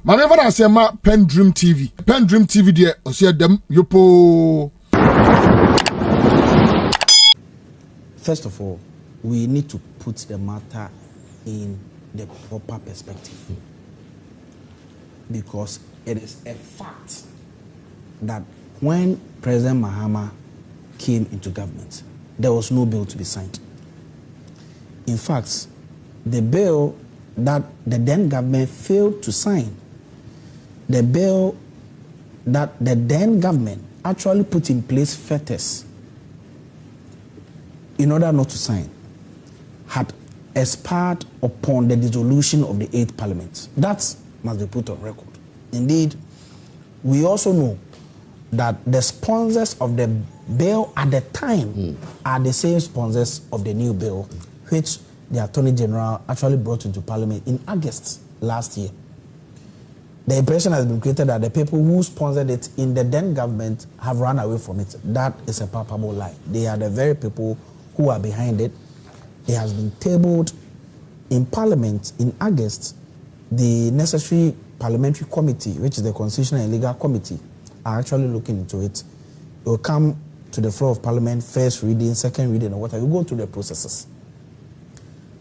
Maneva na sema PENDREAM TV. PENDREAM TV de osia dem yopo. First of all, we need to put the matter in the proper perspective. Because it is a fact that when President Mahama came into government, there was no bill to be signed. In fact, the bill that the then government failed to sign, the bill that the then government actually put in place fetters in order not to sign, had expired upon the dissolution of the 8th Parliament. That must be put on record. Indeed, we also know that the sponsors of the bill at the time are the same sponsors of the new bill, which the Attorney General actually brought into Parliament in August last year. The impression has been created that the people who sponsored it in the then government have run away from it. That is a palpable lie. They are the very people who are behind it. It has been tabled in Parliament in August. The necessary parliamentary committee, which is the Constitutional and Legal Committee, are actually looking into it. It will come to the floor of Parliament, first reading, second reading, or whatever. You go through the processes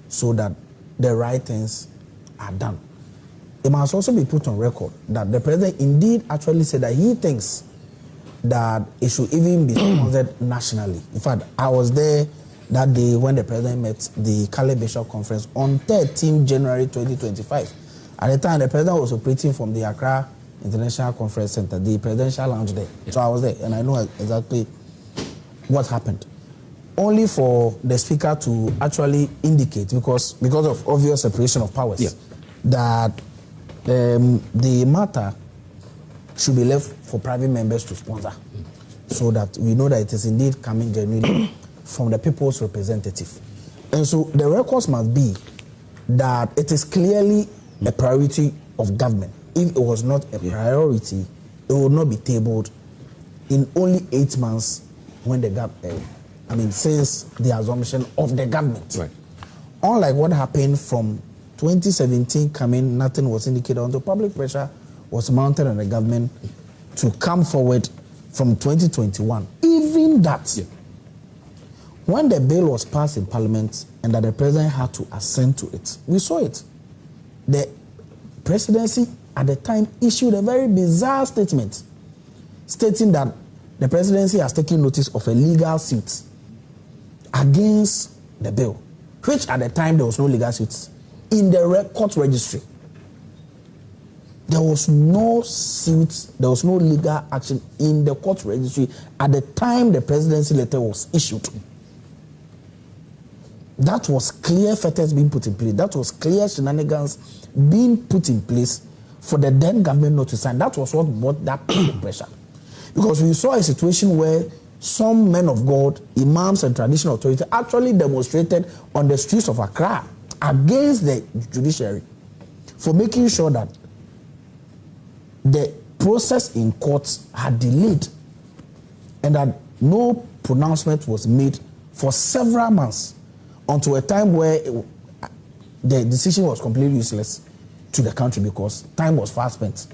so that the right things are done. It must also be put on record that the president indeed actually said that he thinks that it should even be sponsored nationally. In fact, I was there that day when the president met the Kale Bishop Conference on 13 January 2025. At the time, the president was operating from the Accra International Conference Center, the presidential lounge there. Yeah. So I was there, and I know exactly what happened. Only for the speaker to actually indicate, because of obvious separation of powers, that the matter should be left for private members to sponsor, so that we know that it is indeed coming genuinely from the people's representative. And so the records must be that it is clearly a priority of government. If it was not a priority, it would not be tabled in only 8 months when the government, since the assumption of the government. Right. Unlike what happened from 2017 coming, nothing was indicated until public pressure was mounted on the government to come forward from 2021. Even that, when the bill was passed in Parliament and that the president had to assent to it, we saw it. The presidency at the time issued a very bizarre statement stating that the presidency has taken notice of a legal suit against the bill, which at the time there was no legal suit in the court registry. There was no suit, there was no legal action in the court registry at the time the presidency letter was issued. That was clear fetters being put in place. That was clear shenanigans being put in place for the then government not to sign. That was what brought that pressure. Because we saw a situation where some men of God, imams and traditional authorities actually demonstrated on the streets of Accra against the judiciary for making sure that the process in courts had delayed and that no pronouncement was made for several months until a time where the decision was completely useless to the country because time was fast spent.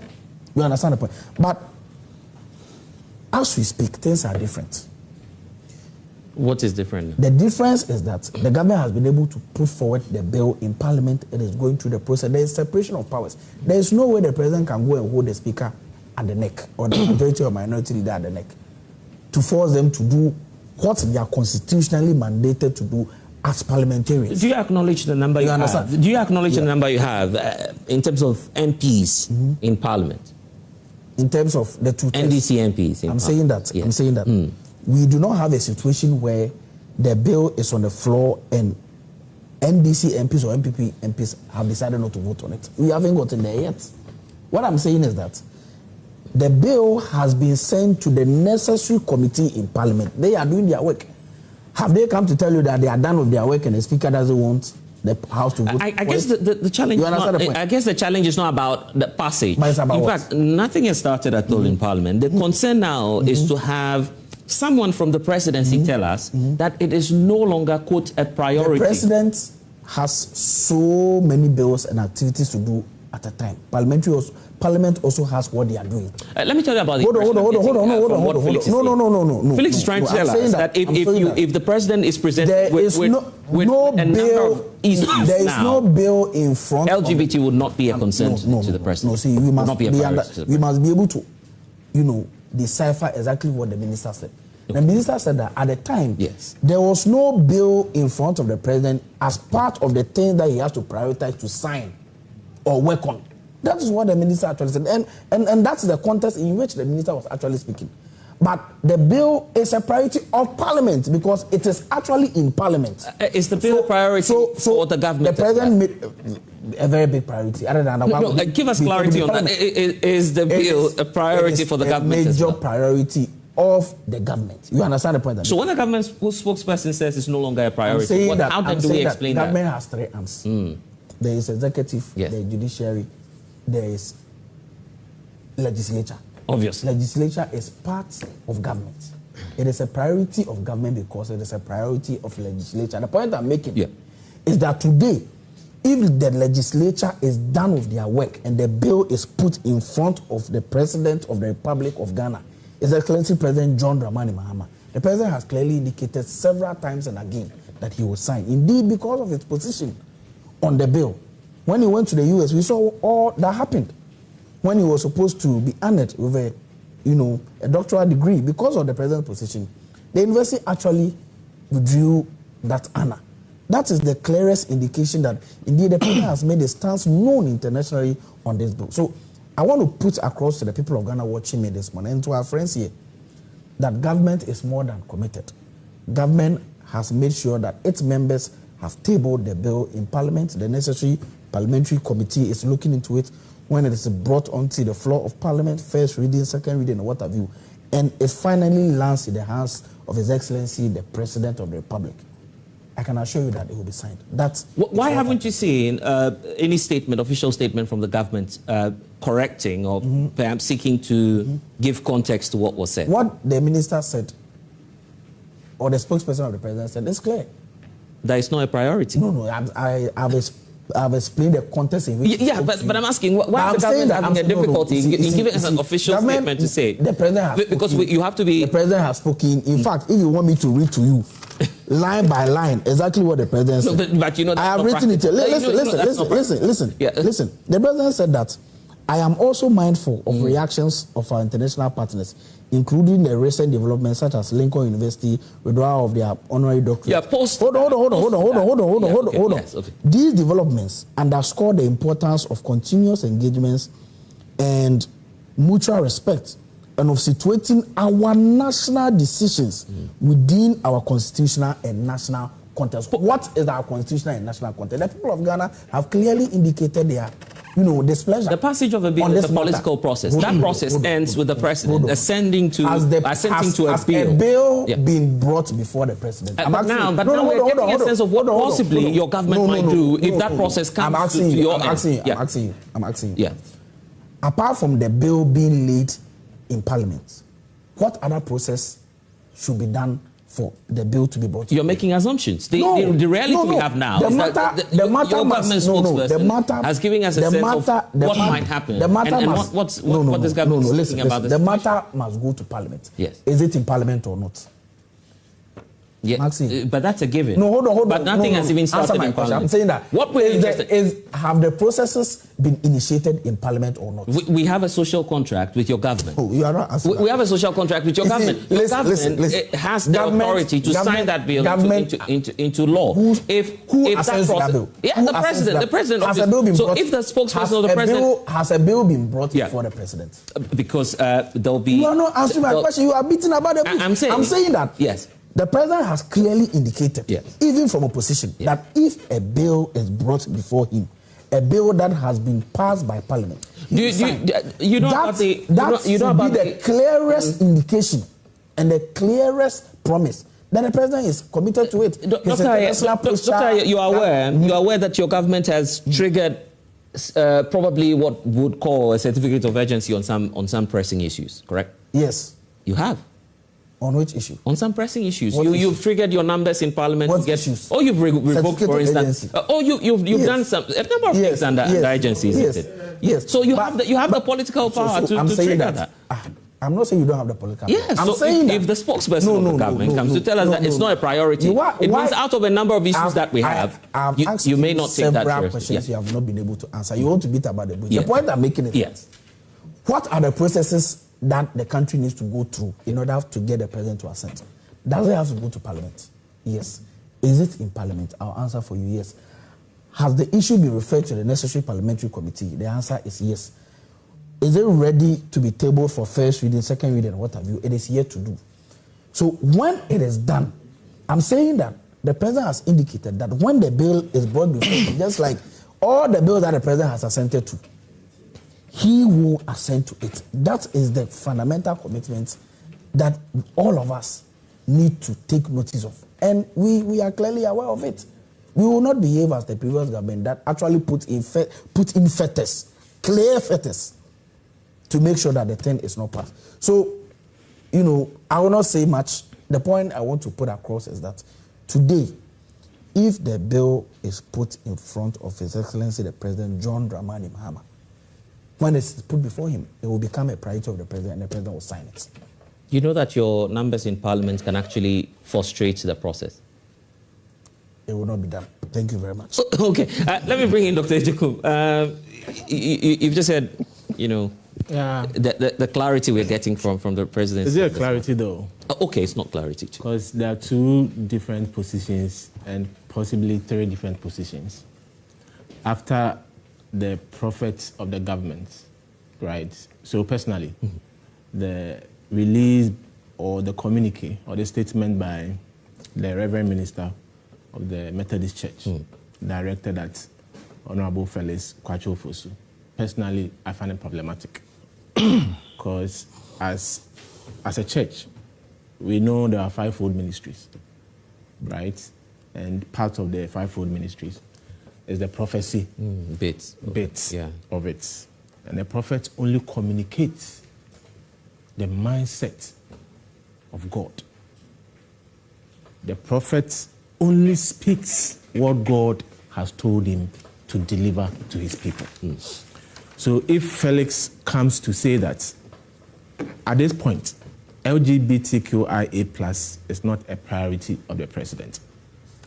You understand the point? But as we speak, things are different. What is different? The difference is that the government has been able to put forward the bill in Parliament. It is going through the process. There is separation of powers. There is no way the president can go and hold the speaker at the neck or the majority or minority leader at the neck to force them to do what they are constitutionally mandated to do as parliamentarians. Do you acknowledge the number you have? Do you acknowledge the number you have in terms of MPs in Parliament? In terms of the two NDC MPs. I'm saying that. I'm saying that. We do not have a situation where the bill is on the floor and NDC MPs or NPP MPs have decided not to vote on it. We haven't gotten there yet. What I'm saying is that the bill has been sent to the necessary committee in Parliament. They are doing their work. Have they come to tell you that they are done with their work and the speaker doesn't want the House to vote? I guess the challenge. I guess the challenge is not about the passage. But it's about in fact, nothing has started at all in Parliament. The concern now is to have someone from the presidency tell us that it is no longer, quote, a priority. The president has so many bills and activities to do at a time. Parliament also has what they are doing. Let me tell you about the Hold on. No. Felix is trying to tell us that if the president is presented with a number of issues there is no bill in front LGBT would not be a concern to the president. No, see, we must be able to, decipher exactly what the minister said. The minister said that at the time, there was no bill in front of the president as part of the things that he has to prioritize to sign or work on. That is what the minister actually said. And that's the context in which the minister was actually speaking. But the bill is a priority of Parliament because it is actually in Parliament. Is the bill a priority for the government? The president made a very big priority. Other than that, give us clarity on that. Is the bill a priority for the government? A major priority of the government. You understand the point? So when the government spokesperson says it's no longer a priority, how do we explain that? Government has three arms. There is executive, there is judiciary, there is legislature. Obviously. Legislature is part of government. It is a priority of government because it is a priority of legislature. The point I'm making is that today, if the legislature is done with their work and the bill is put in front of the President of the Republic of Ghana, His Excellency President John Dramani Mahama, the President has clearly indicated several times and again that he will sign. Indeed, because of his position on the bill. When he went to the US, we saw all that happened. When he was supposed to be honored with a doctoral degree, because of the president's position, the university actually withdrew that honor. That is the clearest indication that indeed the president has made a stance known internationally on this bill. So I want to put across to the people of Ghana watching me this morning and to our friends here that government is more than committed. Government has made sure that its members have tabled the bill in Parliament. The necessary parliamentary committee is looking into it. When it is brought onto the floor of Parliament, first reading, second reading, and what have you, and it finally lands in the hands of His Excellency, the President of the Republic, I can assure you that it will be signed. Why haven't you seen any statement, official statement from the government correcting or perhaps seeking to give context to what was said? What the minister said, or the spokesperson of the president said, is clear. That is not a priority. No, I've explained the context in which... but I'm asking, why is the government having a difficulty in giving us an official statement to say? The president has because you have to be... The president has spoken. In fact, if you want me to read to you, line by line, exactly what the president said. But you know, I have written it. Listen. The president said that, I am also mindful of reactions of our international partners, including the recent developments such as Lincoln University withdrawal of their honorary doctorate. Hold on. Yes, okay. These developments underscore the importance of continuous engagements and mutual respect and of situating our national decisions within our constitutional and national context. What is our constitutional and national context? The people of Ghana have clearly indicated their displeasure. The passage of a bill is a political process. That process ends with the president ascending to a bill. A bill being brought before the president. But now we're getting a sense of what possibly your government might do if that process comes to your end. I'm asking you. Apart from the bill being laid in Parliament, what other process should be done for the bill to be brought? You're making assumptions. The reality we have now is that your government spokesperson has given us a sense of what might happen what this government is thinking about this. The matter must go to Parliament. Yes. Is it in Parliament or not? Yeah, but that's a given. No, hold on. But nothing has even started in Parliament. I'm saying that. Have the processes been initiated in Parliament or not? We have a social contract with your government. Oh, you are not asking. We have a social contract with your government. Your government has the authority to sign that bill into law. Who assessed that bill? Yeah, the president. Has a bill been brought? So if the spokesperson of the president has a bill been brought before the president? Because there'll be. You are not answering my question. You are beating about the bush. I'm saying that. Yes. The president has clearly indicated, even from opposition, that if a bill is brought before him, a bill that has been passed by Parliament, you know about the clearest indication and the clearest promise that the president is committed to it. Doctor, you are aware that your government has triggered probably what would call a certificate of urgency on some pressing issues, correct? Yes. You have. On which issue? On some pressing issues. You've triggered your numbers in Parliament to get issues. Oh, you've revoked, for instance. You've done a number of things under agencies. Yes. So you have the political power to trigger that. I'm not saying you don't have the political power. Yes. If the spokesperson of the government comes to tell us that it's not a priority, it means out of a number of issues that we have, you may not take that seriously. Several questions you have not been able to answer. You want to beat about the bush. The point I'm making is what are the processes that the country needs to go through in order to get the president to assent? Does it have to go to Parliament? Yes. Is it in Parliament? I'll answer for you, yes. Has the issue been referred to the necessary parliamentary committee? The answer is yes. Is it ready to be tabled for first reading, second reading, what have you? It is yet to do. So when it is done, I'm saying that the president has indicated that when the bill is brought before him, just like all the bills that the president has assented to, he will assent to it. That is the fundamental commitment that all of us need to take notice of. And we are clearly aware of it. We will not behave as the previous government that actually put in fetters, clear fetters, to make sure that the thing is not passed. So, I will not say much. The point I want to put across is that today, if the bill is put in front of His Excellency the President John Dramani Mahama, when it's put before him, it will become a priority of the president, and the president will sign it. You know that your numbers in Parliament can actually frustrate the process? It will not be done. Thank you very much. Okay. Let me bring in Dr. Ejekum. You've just said, the clarity we're getting from the president. Is there a clarity, though? Okay, it's not clarity. Because there are two different positions and possibly three different positions. After the prophets of the government, right? So personally, the release or the communique or the statement by the Reverend Minister of the Methodist Church directed at Honorable Felix Kwacho Fosu. Personally, I find it problematic because as a church, we know there are fivefold ministries, right? And part of the fivefold ministries is the prophecy bits of it. And the prophet only communicates the mindset of God. The prophet only speaks what God has told him to deliver to his people. So if Felix comes to say that at this point, LGBTQIA+ is not a priority of the president,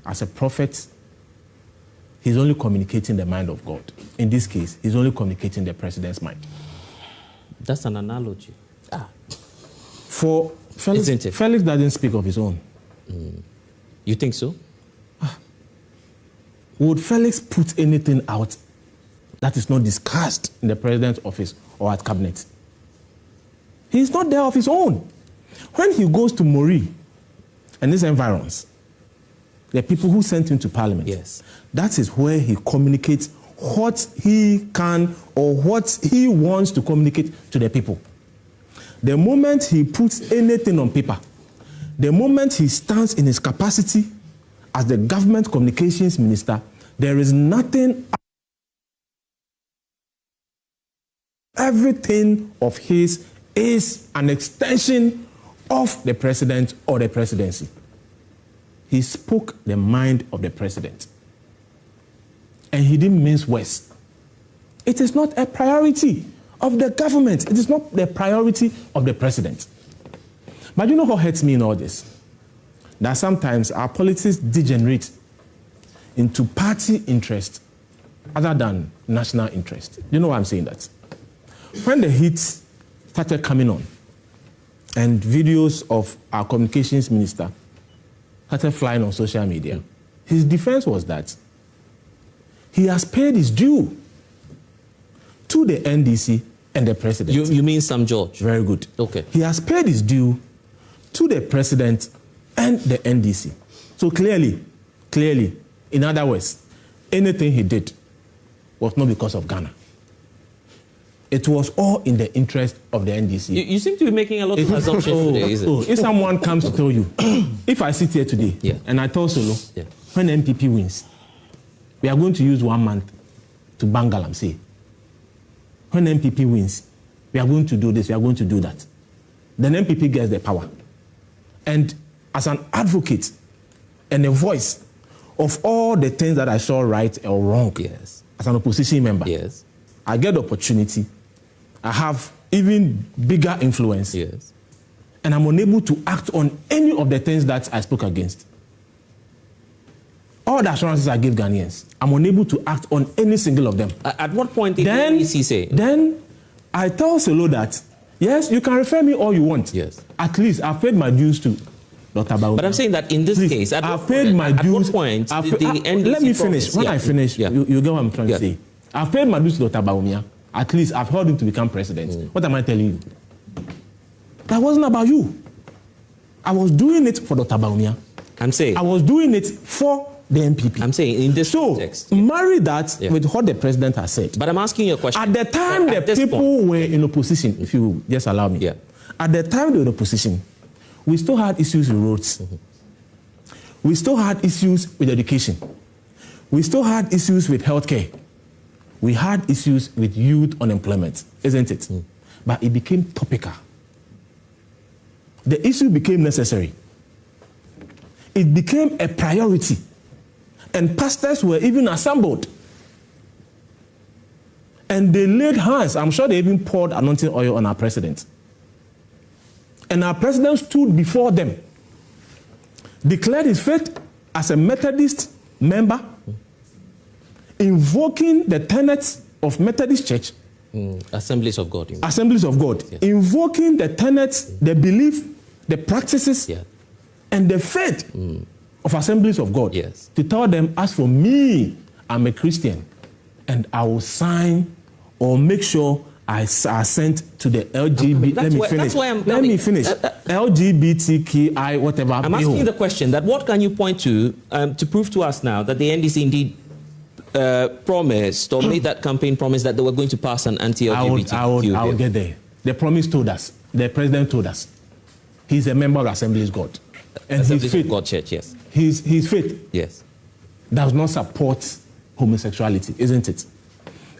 as a prophet, he's only communicating the mind of God. In this case, he's only communicating the president's mind. That's an analogy. For Felix, Felix doesn't speak of his own. You think so? Would Felix put anything out that is not discussed in the president's office or at cabinet? He's not there of his own. When he goes to Mori and his environs, the people who sent him to Parliament, that is where he communicates what he can or what he wants to communicate to the people. The moment he puts anything on paper, the moment he stands in his capacity as the government communications minister, there is nothing. Everything of his is an extension of the president or the presidency. He spoke the mind of the president. And he didn't mince words. It is not a priority of the government. It is not the priority of the president. But you know what hurts me in all this? That sometimes our politics degenerate into party interest other than national interest. You know why I'm saying that? When the heat started coming on and videos of our communications minister started flying on social media, his defense was that he has paid his due to the NDC and the president. You mean Sam George? Very good. Okay. He has paid his due to the president and the NDC. So clearly, in other words, anything he did was not because of Ghana. It was all in the interest of the NDC. You seem to be making a lot of assumptions today, is it? If someone comes to tell you, if I sit here today and I tell Solo, when NPP wins, we are going to use 1 month to Bangalam, say. When NPP wins, we are going to do this, we are going to do that. Then NPP gets the power. and as an advocate and a voice of all the things that I saw right or wrong, yes, as an opposition member, yes, I get the opportunity. I have even bigger influence, yes, and I'm unable to act on any of the things that I spoke against. All the assurances I give Ghanaians, I'm unable to act on any single of them. At what point did the NDC say? Then I tell Solo that, yes, you can refer me all you want. Yes. At least I've paid my dues to Dr. Baumia. But I'm saying that in this case, I've paid my dues. At what point did the NDC let me finish. When I finish, you get what I'm trying to say. I've paid my dues to Dr. Baumia. At least I've held him to become president. What am I telling you? That wasn't about you. I was doing it for Dr. Baumia. I'm saying. I was doing it for the NPP. I'm saying in this context. Marry that with what the president has said. But I'm asking you a question. At the time the people were in opposition, if you just allow me. Yeah. At the time they were in opposition, we still had issues with roads. Mm-hmm. We still had issues with education. We still had issues with healthcare. We had issues with youth unemployment, isn't it? Mm. But it became topical. The issue became necessary. It became a priority. And pastors were even assembled. And they laid hands. I'm sure they even poured anointing oil on our president. And our president stood before them, declared his faith as a Methodist member, invoking the tenets of Methodist Church. Assemblies of God. Assemblies of God. Yes. Invoking the tenets, the belief, the practices, and the faith of Assemblies of God. Yes. To tell them, as for me, I'm a Christian, and I will sign or make sure I sent to the LGBT. Let me finish. LGBTQI, whatever. I'm asking you the question that what can you point to prove to us now that the NDC indeed promised or made that campaign promise that they were going to pass an anti-LGBTQ bill? I will get there. The promise told us. The president told us. He's a member of Assemblies of God. And Assemblies of God Church, yes. His faith, yes, does not support homosexuality, isn't it?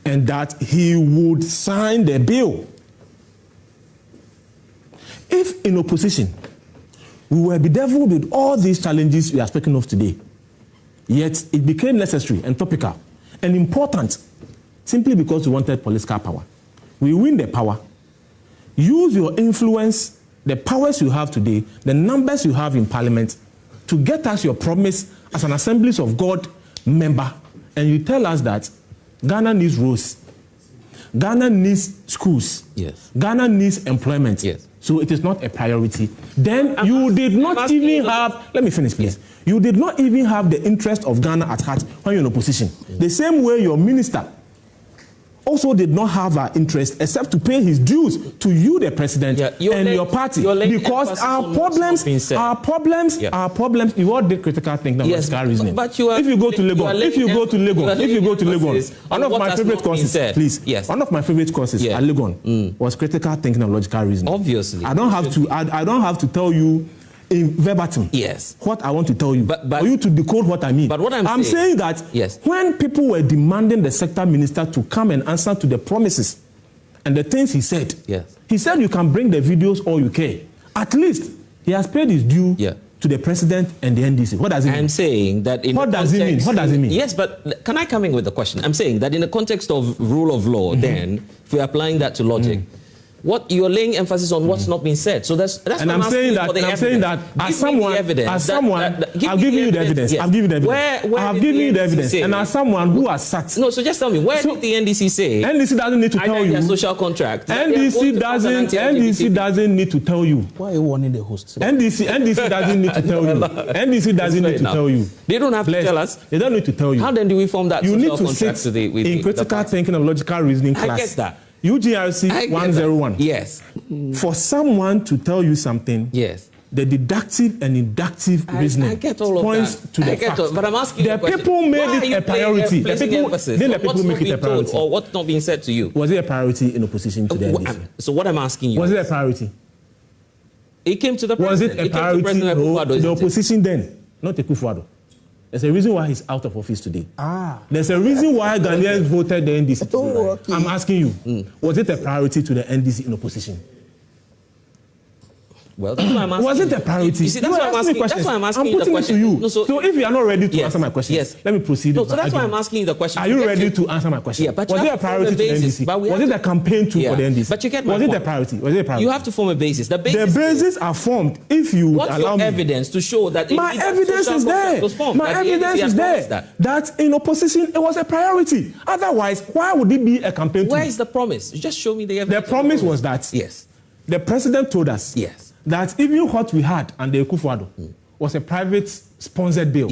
And that he would sign the bill. If in opposition, we were bedeviled with all these challenges we are speaking of today, yet it became necessary and topical and important simply because we wanted political power. We win the power. Use your influence, the powers you have today, the numbers you have in parliament, to get us your promise as an Assemblies of God member, and you tell us that Ghana needs roads, Ghana needs schools, yes, Ghana needs employment, yes. So it is not a priority. Then you did not even have, let me finish please, you did not even have the interest of Ghana at heart when you're in opposition. The same way your minister also did not have our interest except to pay his dues to you, the president, and your party, because our problems, you all did critical thinking, logical reasoning. But if you go to Legon, one of my favorite courses, please, one of my favorite courses at Legon was critical thinking and logical reasoning. Obviously, I don't have to tell you in verbatim, yes, what I want to tell you, but for you to decode what I mean. But what I'm saying that when people were demanding the sector minister to come and answer to the promises and the things he said, he said you can bring the videos all you care. At least he has paid his due to the president and the NDC. What does it mean? I'm saying that in what does it mean? What does it mean? Yes, but can I come in with a question? I'm saying that in the context of rule of law, then if we're applying that to logic. What you're laying emphasis on what's not been said. So that's and I'm saying that as someone, I'll give you the evidence. I've given you the evidence. I've given you the evidence. And as someone who has sat. No, so just tell me, where did the NDC say? NDC doesn't need to tell you. Social contract. NDC doesn't need to tell you. Why are you warning the host? NDC doesn't need to tell you. NDC doesn't need to tell you. They don't have to tell us. They don't need to tell you. How then do we form that social contract with in critical thinking and logical reasoning class? I get that. UGRC 101. Yes. For someone to tell you something, yes, the deductive and inductive reasoning points to the fact. But I'm asking the people made it a priority. The people make it a priority. Or what's not being said to you? Was it a priority in opposition to the NDC? So what I'm asking you, was it a priority? It came to the president. Was it a priority to the opposition then? Not to Kufuor. There's a reason why he's out of office today. There's a reason why Ghanaians voted the NDC. Okay. I'm asking you, was it a priority to the NDC in opposition? Well, that's why I'm asking. Was it a priority? You see, that's why I'm asking. That's why I'm asking you the question. I'm putting it to you. No, so if you are not ready to answer my question, let me proceed. No, so that's why I'm asking you the question. Are you ready to answer my question? Yeah, but was it a priority to the NDC? Was it a campaign tool for the NDC? But you get my point. Was it a priority? Was it a priority? You have to form a basis. The bases are formed if you What's allow your evidence to show that my evidence is there. My evidence is there. That in opposition it was a priority. Otherwise, why would it be a campaign tool? Where is the promise? Just show me the evidence. The promise was that the president told us that even what we had and the Ekufuado was a private sponsored bill.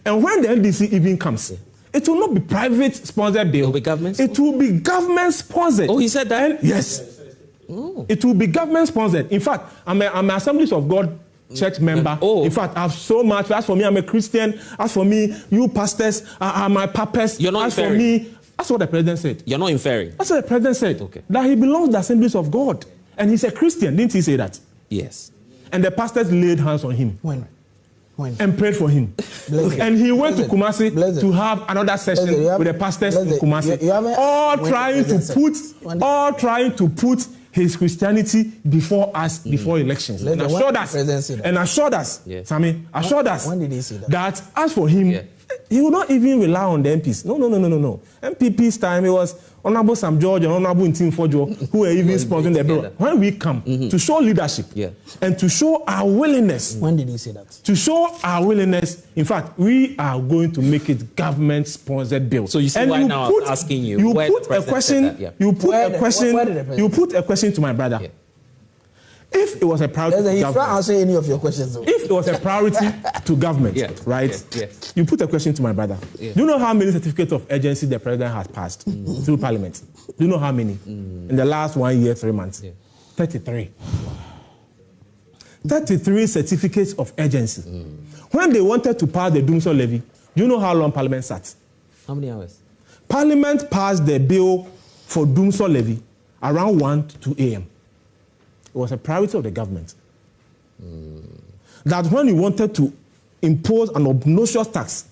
And when the NDC even comes, it will not be private sponsored bill. It will be government. It will be government sponsored. Oh, he said that? And yes. It will be government sponsored. In fact, I'm an Assemblies of God church member. In fact, I have so much. As for me, I'm a Christian. As for me, you pastors are my papas. You're not As inferring. for me, that's what the president said. You're not inferring. That's what the president said. That he belongs to the Assemblies of God. And he's a Christian. Didn't he say that? Yes. And the pastors laid hands on him. When? And prayed for him. And he went to Kumasi to have another session with the pastors in Kumasi. All trying to put his Christianity before us, before elections. And assured us, Sammy, assured us when did he say that as for him, he will not even rely on the MPs. No. NPP's time, it was Honorable Sam George and Honorable Ntim Fojo who were even sponsoring the bill. When we come to show leadership and to show our willingness. When did he say that? To show our willingness. In fact, we are going to make it government-sponsored bill. So you see why now I'm asking you. You put a question. You put a question to my brother. If it was a priority to government, can't answer any of your questions. Though. If it was a priority to government, you put a question to my brother. Do you know how many certificates of urgency the president has passed through Parliament? Do you know how many? In the last 1 year, 3 months? 33. 33 certificates of urgency. When they wanted to pass the Doomsday levy, do you know how long Parliament sat? How many hours? Parliament passed the bill for Doomsday levy around 1 to 2 a.m. It was a priority of the government. That when you wanted to impose an obnoxious tax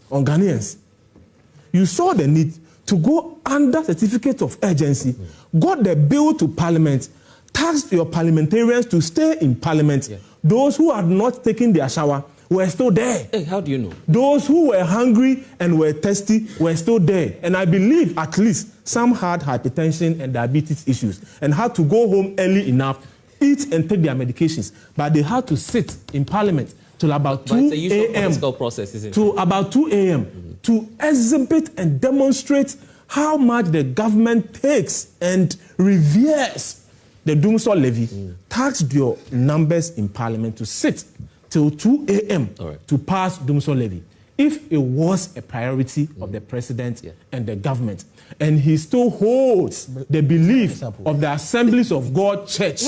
on Ghanaians, you saw the need to go under certificate of urgency, got the bill to Parliament, tasked your parliamentarians to stay in Parliament. Those who had not taken their shower were still there. Hey, how do you know? Those who were hungry and were thirsty were still there. And I believe at least some had hypertension and diabetes issues and had to go home early enough, eat and take their medications. But they had to sit in Parliament till about 2 a.m. to about 2 a.m. to exhibit and demonstrate how much the government takes and reveres the Doomsday levy, taxed your numbers in Parliament to sit till 2 a.m. to pass Doomsday levy. If it was a priority of the president and the government, and he still holds the belief of the Assemblies of God Church,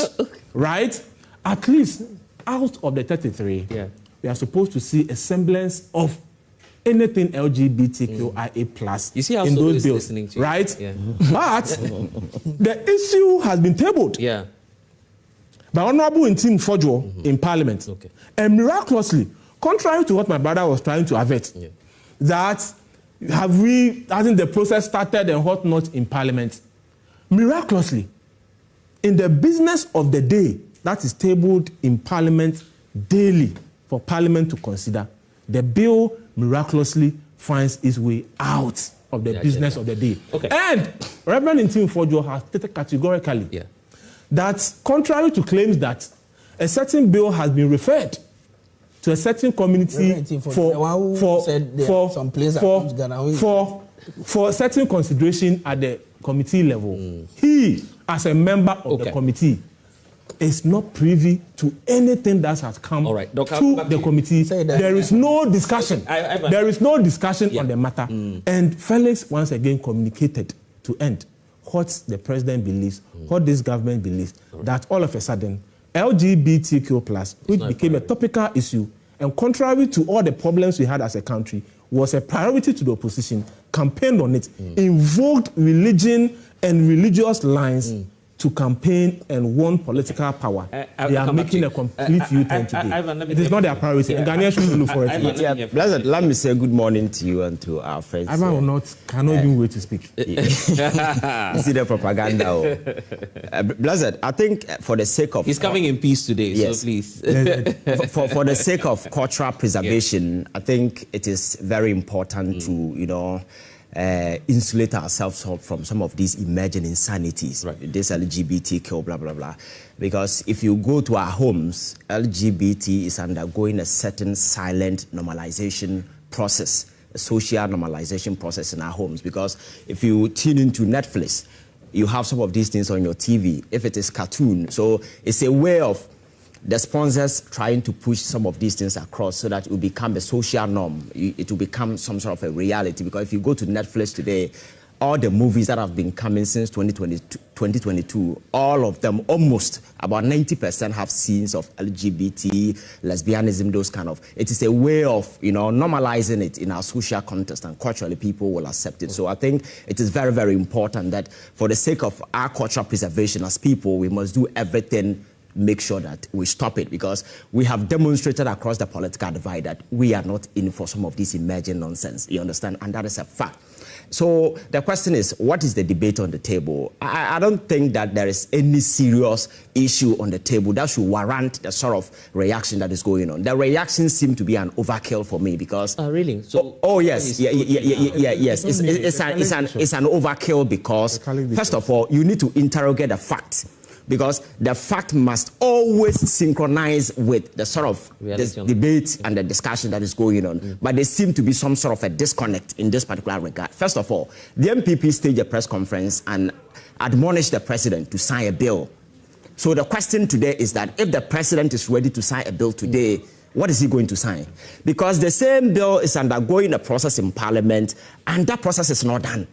right? At least out of the 33, we are supposed to see a semblance of anything LGBTQIA plus in those bills, right? But the issue has been tabled by Honorable Ntim Fojo in Parliament. And miraculously, contrary to what my brother was trying to avert, that hasn't the process started and whatnot in Parliament, miraculously, in the business of the day that is tabled in Parliament daily for Parliament to consider, the bill miraculously finds its way out of the business of the day. And Reverend Ntim Fojo has stated categorically that contrary to claims that a certain bill has been referred to a certain community for certain consideration at the committee level, he, as a member of the committee, is not privy to anything that has come to the committee. There is no discussion. There is no discussion on the matter. And Felix once again communicated to end what the president believes, what this government believes, that all of a sudden LGBTQ+, which became a topical issue, and contrary to all the problems we had as a country, was a priority to the opposition, campaigned on it, invoked religion and religious lines to campaign and want political power. They are making a complete U-turn today. It is not their priority. Ghanaians should look for it. Blessed, let me say good morning to you and to our friends. I cannot even wait to speak. You see the propaganda. Blessed, I think for the sake of... He's coming in peace today, yes. so please. for the sake of cultural preservation, yes. I think it is very important to, you know, insulate ourselves from some of these emerging insanities, right. This LGBTQ, blah, blah, blah. Because if you go to our homes, LGBT is undergoing a certain silent normalization process, a social normalization process in our homes. Because if you tune into Netflix, you have some of these things on your TV. If it is cartoon, so it's a way of the sponsors trying to push some of these things across so that it will become a social norm. It will become some sort of a reality. Because if you go to Netflix today, all the movies that have been coming since 2022, all of them, almost about 90% have scenes of LGBT, lesbianism, those kind of. It is a way of, you know, normalizing it in our social context, and culturally people will accept it. So I think it is very, very important that for the sake of our cultural preservation as people, we must do everything, make sure that we stop it, because we have demonstrated across the political divide that we are not in for some of this emerging nonsense, you understand, and that is a fact. So the question is, what is the debate on the table? I don't think that there is any serious issue on the table that should warrant the sort of reaction that is going on. The reactions seem to be an overkill for me, because... really? So yes. Yes. It's an overkill because, first of all, you need to interrogate the facts. Because the fact must always synchronize with the sort of debate and the discussion that is going on. But there seems to be some sort of a disconnect in this particular regard. First of all, the NPP staged a press conference and admonished the president to sign a bill. So the question today is that if the president is ready to sign a bill today, what is he going to sign? Because the same bill is undergoing a process in Parliament, and that process is not done.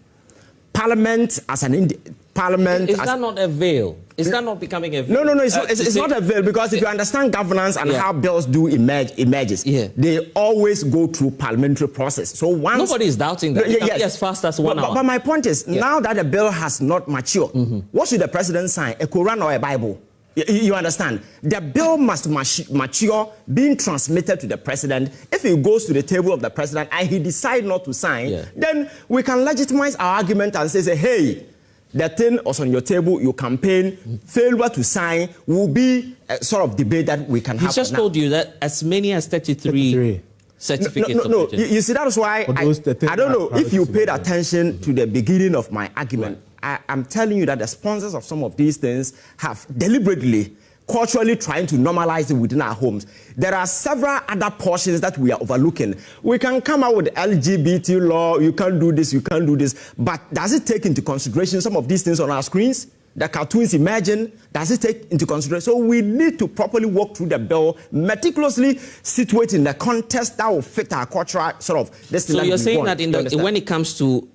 Parliament as an Parliament... Is that not a veil? Is that not becoming a veil? No, it's not a veil, because if you understand governance and how bills do emerges, they always go through parliamentary process. So once... Nobody is doubting that. It can be as fast as 1 hour. But my point is, now that the bill has not matured, what should the president sign? A Quran or a Bible? You understand? The bill must mature, being transmitted to the president. If it goes to the table of the president and he decides not to sign, then we can legitimize our argument and say, hey, the thing was on your table, you campaign, failure to sign will be a sort of debate that we can have. He just told you that as many as 33 certificates. No. You see, that's why I don't know if you paid attention to the beginning of my argument. I'm telling you that the sponsors of some of these things have deliberately, culturally trying to normalize it within our homes. There are several other portions that we are overlooking. We can come out with LGBT law, you can't do this, you can't do this, but does it take into consideration some of these things on our screens? The cartoons imagine, does it take into consideration? So we need to properly walk through the bill, meticulously situate in the context that will fit our cultural sort of... So you're saying that when it comes to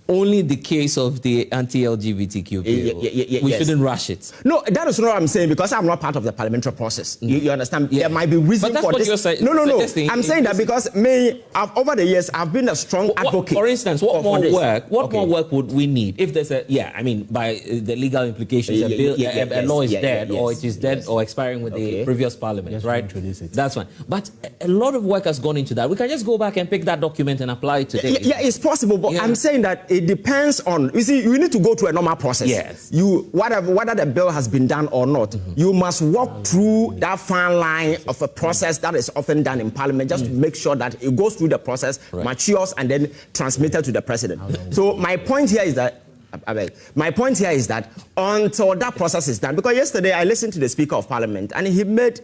only the case of the anti-LGBTQ bill, we shouldn't rush it. No, that is not what I'm saying, because I'm not part of the parliamentary process. You understand? There might be reason for this. No. I'm saying that because over the years, I've been a strong advocate. For instance, what more work would we need if there's by the legal implications, a law is dead, or it is dead or expiring with the previous parliament, right? That's fine. But a lot of work has gone into that. We can just go back and pick that document and apply it today. Yeah, it's possible, but I'm saying that it depends on, you see, you need to go through a normal process. Yes. Whether the bill has been done or not, you must walk through that fine line of a process that is often done in Parliament, just to make sure that it goes through the process, matures, and then transmitted to the president. So my point here is that until that process is done, because yesterday I listened to the Speaker of Parliament and he made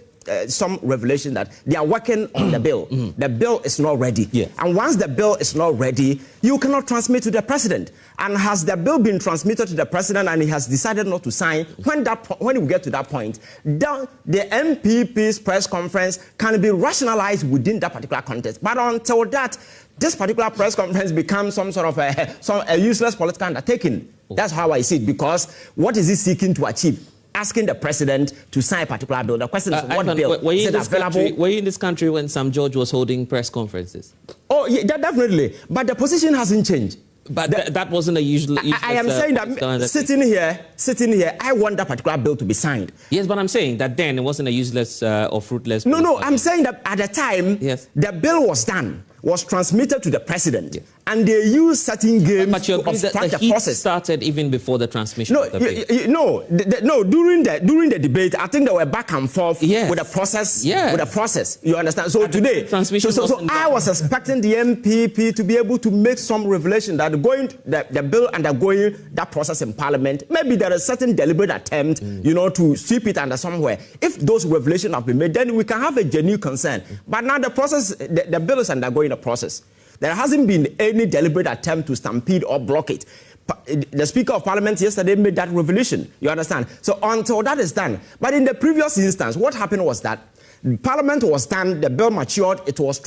some revelation that they are working on the bill. The bill is not ready. And once the bill is not ready, you cannot transmit to the president. And has the bill been transmitted to the president and he has decided not to sign, when we get to that point, the NPP's press conference can be rationalized within that particular context. But until that, this particular press conference becomes some sort of a useless political undertaking. That's how I see it, because what is he seeking to achieve? Asking the president to sign a particular bill. The question is, what bill? Were you in this country when Sam George was holding press conferences? Oh, yeah, definitely. But the position hasn't changed. But that wasn't a usual. I am saying that sitting here, I want that particular bill to be signed. Yes, but I'm saying that then it wasn't a useless or fruitless. No, I'm saying that at the time, yes, the bill was done, was transmitted to the president, yes, and they used certain games to obstruct the process. Started even before the transmission. No, of the bill. no. During the debate, I think they were back and forth, yes, with the process. Yes. With the process, you understand. So today, so I was expecting the NPP to be able to make some revelation that the bill undergoing that process in Parliament, maybe there is certain deliberate attempt, to sweep it under somewhere. If those revelations have been made, then we can have a genuine concern. But now the process, the bill is undergoing a process. There hasn't been any deliberate attempt to stampede or block it. The Speaker of Parliament yesterday made that revelation. You understand? So until that is done. But in the previous instance, what happened was that Parliament was done, the bill matured, it was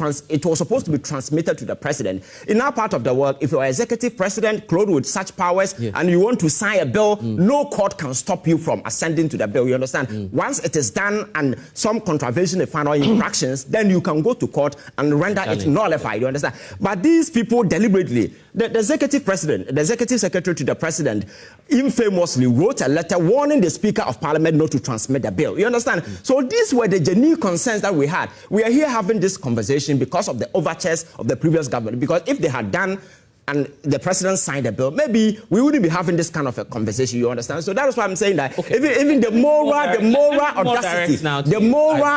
supposed to be transmitted to the president. In our part of the world, if you're executive president, clothed with such powers, yes, and you want to sign a bill, no court can stop you from ascending to the bill. You understand? Once it is done and some contravention of final infractions, then you can go to court and render it nullified. You understand? But these people deliberately, the executive president, the executive secretary to the president, infamously wrote a letter warning the Speaker of Parliament not to transmit the bill. You understand? So these were the genuine concerns that we had. We are here having this conversation because of the overtures of the previous government. Because if they had done and the president signed the bill, maybe we wouldn't be having this kind of a conversation, you understand? So that is why I'm saying that even the moral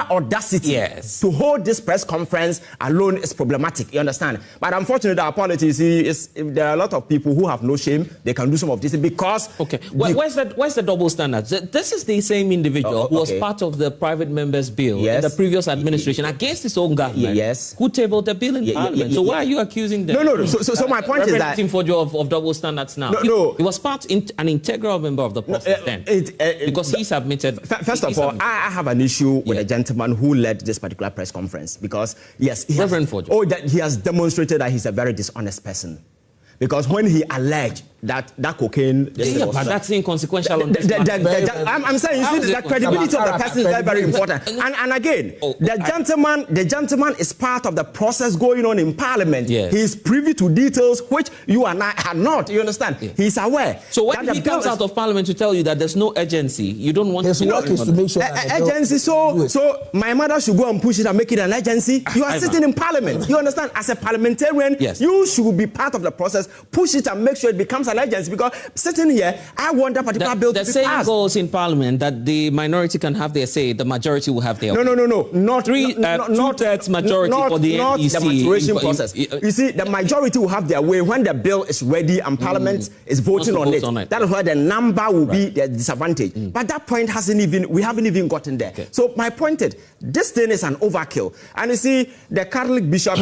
audacity yes, to hold this press conference alone is problematic, you understand? But unfortunately, our politics is there are a lot of people who have no shame. They can do some of this because... Okay, where's the double standards? This is the same individual who was part of the private members bill in the previous administration against his own government, yes, who tabled the bill in Parliament. So why are you accusing them? No. So my point is that of double standards now. No. He was an integral member of the process then. Because he submitted. First of all, I have an issue with a gentleman who led this particular press conference because yes, he has demonstrated that he's a very dishonest person. Because when he alleged that cocaine... but that's inconsequential on this I'm saying, you see, the credibility of the person is very, very important. And again, the gentleman is part of the process going on in Parliament. Yes. He is privy to details which you and I are not. You understand? Yes. He's aware. So when he comes out of Parliament to tell you that there's no urgency, you don't want his work is to make sure agency. So my mother should go and push it and make it an agency. You are sitting in Parliament. You understand? As a parliamentarian, yes, you should be part of the process. Push it and make sure it becomes an agency. Because sitting here, I want that particular bill to be passed. The saying goes in Parliament that the minority can have their say, the majority will have their No. Not two-thirds majority for the not NEC. The maturation process. You see, the majority will have their way when the bill is ready and Parliament is voting on it. That is why the number will be the disadvantage. But that point we haven't even gotten there. Okay. So my point is, this thing is an overkill. And you see, the Catholic Bishop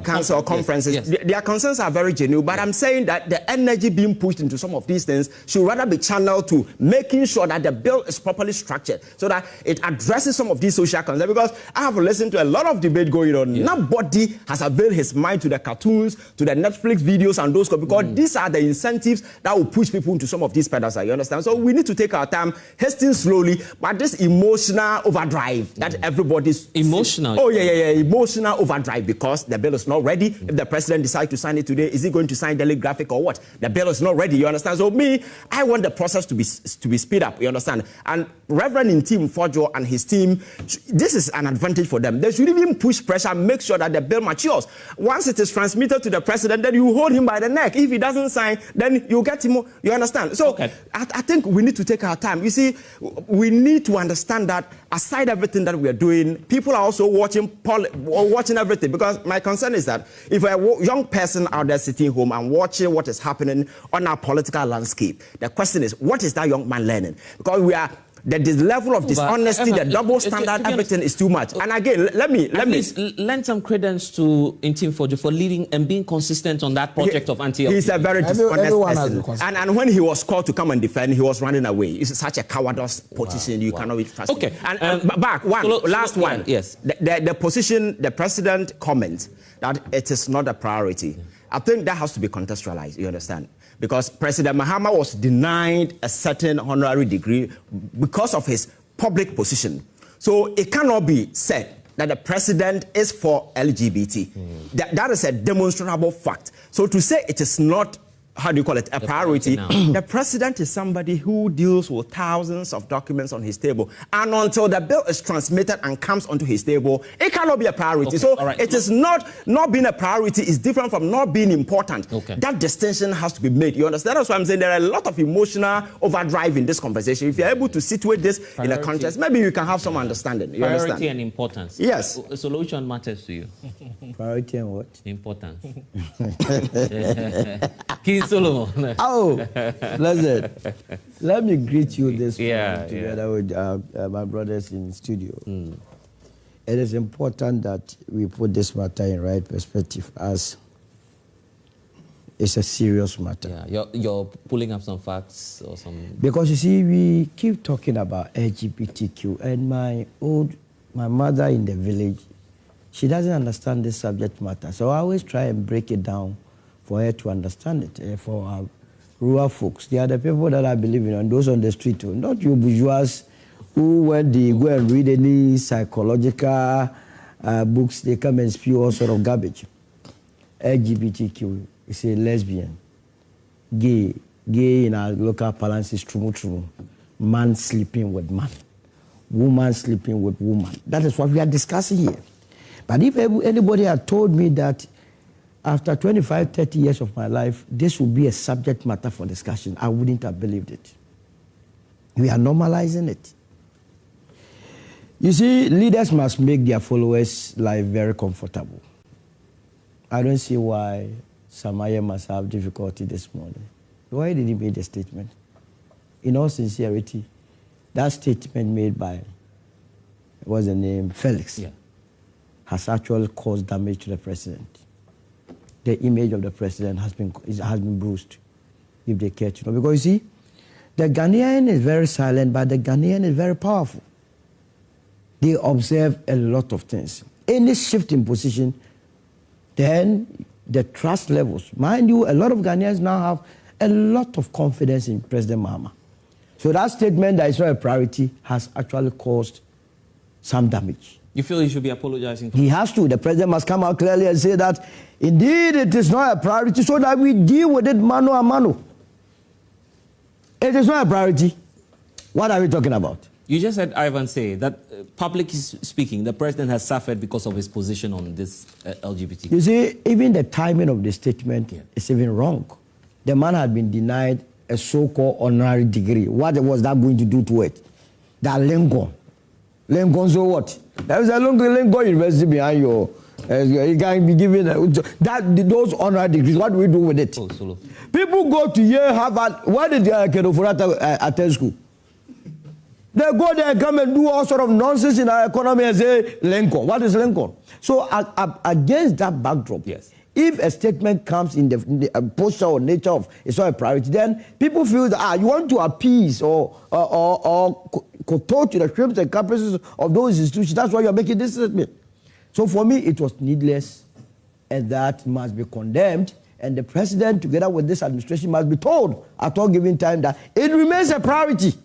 Council conferences, their concerns are very genuine. But I'm saying that the energy being pushed into some of these things should rather be channeled to making sure that the bill is properly structured so that it addresses some of these social concerns. Because I have listened to a lot of debate going on. Yeah. Nobody has availed his mind to the cartoons, to the Netflix videos and those, because these are the incentives that will push people into some of these pedestals. You understand? So we need to take our time, hasten slowly, but this emotional overdrive that everybody's... Emotional? Oh, yeah. Emotional overdrive because the bill is not ready. If the president decides to sign it today, is he going to sign daily graphic or what? The bill is not ready, you understand? So I want the process to be speed up, you understand? And Reverend Intim Fojo and his team, this is an advantage for them. They should even push pressure, make sure that the bill matures. Once it is transmitted to the president, then you hold him by the neck. If he doesn't sign, then you get him, you understand? So I think we need to take our time. You see, we need to understand that aside everything that we are doing, people are also watching everything. Because my concern is that if a young person out there sitting home and watching what is happening on our political landscape, the question is, what is that young man learning? Because the level of dishonesty, the double standard, everything is too much. And again, let me lend some credence to Intim Fojo for leading and being consistent on that project of anti-LGBTQ. He's a very dishonest person. And when he was called to come and defend, he was running away. It's such a cowardice position. You cannot be trusted. Okay. And back last one. Yes. The position, the president comments that it is not a priority. I think that has to be contextualized, you understand? Because President Mahama was denied a certain honorary degree because of his public position. So it cannot be said that the president is for LGBT. That is a demonstrable fact. So to say it is not how do you call it, a priority. The president is somebody who deals with thousands of documents on his table. And until the bill is transmitted and comes onto his table, it cannot be a priority. So it is not being a priority is different from not being important. That distinction has to be made. You understand? That's why I'm saying there are a lot of emotional overdrive in this conversation. If you're able to situate this in a context, maybe you can have some understanding. You priority understand? And importance. Yes. So which one matters to you? Priority and what? Importance. Solomon. Oh, listen. Let me greet you this morning together with my brothers in the studio. It is important that we put this matter in right perspective, as it's a serious matter. Yeah, you're pulling up some facts or some... Because you see, we keep talking about LGBTQ, and my mother in the village, she doesn't understand this subject matter. So I always try and break it down for her to understand it. For our rural folks, they are the people that I believe in, and those on the street too. Not you bourgeois who, when they go and read any psychological books, they come and spew all sort of garbage. LGBTQ is a lesbian, gay in our local parlance is trumu, man sleeping with man, woman sleeping with woman. That is what we are discussing here. But if anybody had told me that after 25, 30 years of my life, this would be a subject matter for discussion, I wouldn't have believed it. We are normalizing it. You see, leaders must make their followers' life very comfortable. I don't see why Sammy must have difficulty this morning. Why did he make the statement? In all sincerity, that statement made by, what's the name, Felix, has actually caused damage to the president. The image of the president has been bruised, if they care to know. Because you see, the Ghanaian is very silent, but the Ghanaian is very powerful. They observe a lot of things. Any shift in position, then the trust levels. Mind you, a lot of Ghanaians now have a lot of confidence in President Mahama. So that statement that it's not a priority has actually caused some damage. You feel he should be apologizing? He has to. The president must come out clearly and say that indeed it is not a priority, so that we deal with it mano a mano. It is not a priority. What are we talking about? You just heard Ivan say that, publicly speaking, the president has suffered because of his position on this LGBT. You see, even the timing of the statement is even wrong. The man had been denied a so-called honorary degree. What was that going to do to it? That Lincoln. Lincoln, so what? There is a Lincoln University behind you. You can be given those honorary degrees. What do we do with it? People go to Yale, Harvard. What did Kedofurata attend school? They go there and come and do all sort of nonsense in our economy and say, Lincoln. What is Lincoln? So against that backdrop, if a statement comes in the posture or nature of it's not a priority, then people feel that you want to appease or kowtow to the crimes and caprices of those institutions. That's why you're making this statement. So for me, it was needless, and that must be condemned. And the president, together with this administration, must be told at all given time that it remains a priority.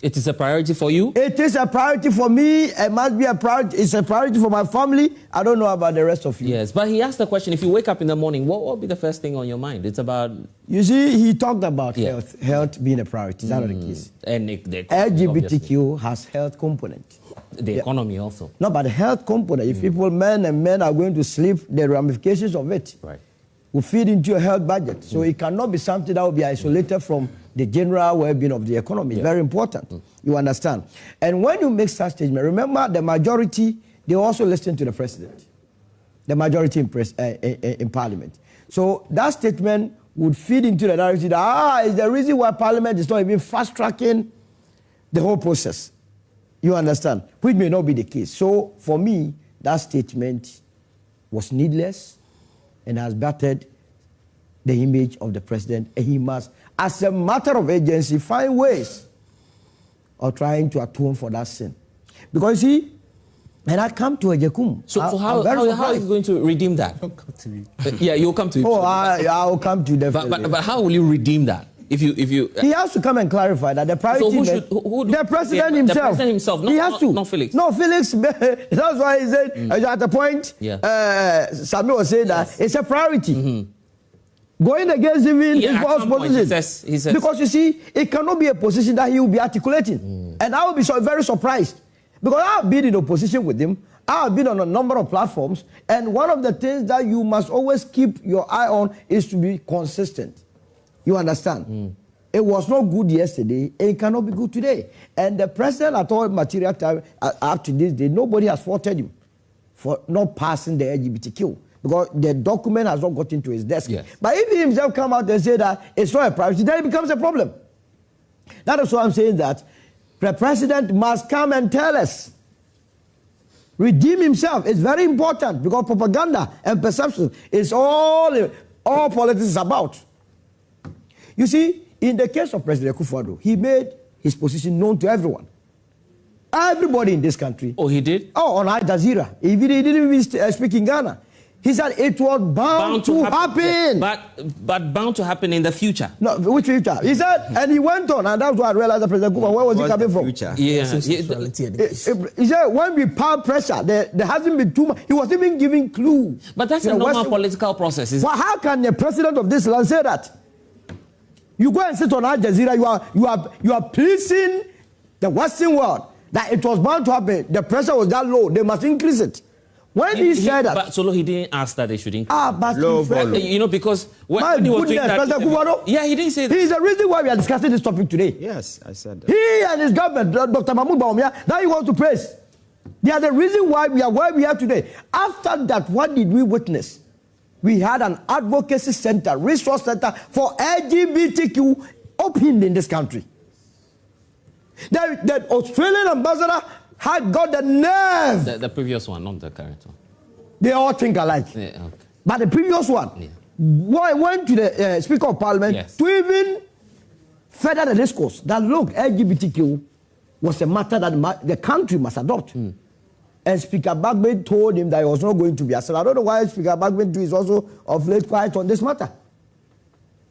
It is a priority for you? It is a priority for me. It must be a priority. It's a priority for my family. I don't know about the rest of you. Yes, but he asked the question, if you wake up in the morning, what will be the first thing on your mind? It's about... You see, he talked about health being a priority. Is that not the case? And LGBTQ has health component. The economy also. No, but the health component. If people, men are going to sleep, the ramifications of it will feed into your health budget. So it cannot be something that will be isolated from the general well-being of the economy. Very important. You understand? And when you make such statement, remember the majority, they also listen to the president. The majority in parliament. So that statement would feed into the narrative that, it's the reason why parliament is not even fast-tracking the whole process. You understand? Which may not be the case. So for me, that statement was needless and has battered the image of the president. And he must, as a matter of urgency, find ways of trying to atone for that sin. Because you see, and I come to Ejekum. So how are you going to redeem that? Don't come to me. Yeah, you'll come to it. Oh, I will come to definitely. But how will you redeem that? If you he has to come and clarify that the priority. So the president himself. The president himself. He has to. Not Felix. No, Felix. That's why he said at the point. Sammy was saying that it's a priority. going against him in his false position. He says, because you see, it cannot be a position that he will be articulating. And I will be very surprised. Because I've been in opposition with him. I've been on a number of platforms. And one of the things that you must always keep your eye on is to be consistent. You understand? It was not good yesterday, and it cannot be good today. And the president at all material time, up to this day, nobody has faulted him for not passing the LGBTQ. Because the document has not got into his desk. Yes. But if he himself come out and say that it's not a priority, then it becomes a problem. That is why I'm saying that the president must come and tell us. Redeem himself. It's very important because propaganda and perception is all politics is about. You see, in the case of President Akufo-Addo, he made his position known to everyone. Everybody in this country. Oh, he did? Oh, on Al Jazeera. He didn't even speak in Ghana. He said it was bound to happen. But bound to happen in the future. No, which future? He said, and he went on, and that's why I realized that President Akufo, where was he coming from? He said, when we power pressure, there hasn't been too much. He was even giving clue. But that's a normal political process. Well, how can the president of this land say that? You go and sit on Al Jazeera, you are pleasing the Western world that it was bound to happen. The pressure was that low. They must increase it. When he said that, but Solo, he didn't ask that they should increase. But you know, because when he was doing that, yeah, he didn't say that. He's the reason why we are discussing this topic today. Yes, I said that. He and his government, Dr. Mahmoud Bawumia, that he wants to praise. They are the reason why we are where we are today. After that, what did we witness? We had an advocacy center, resource center for LGBTQ opened in this country. The Australian ambassador had got the nerve. The previous one, not the current one. They all think alike. Yeah, okay. But the previous one went to the Speaker of Parliament to even further the discourse that, look, LGBTQ was a matter that the country must adopt. And Speaker Bagbe told him that he was not going to be accepted. I don't know why Speaker Bagbe is also of late quiet on this matter.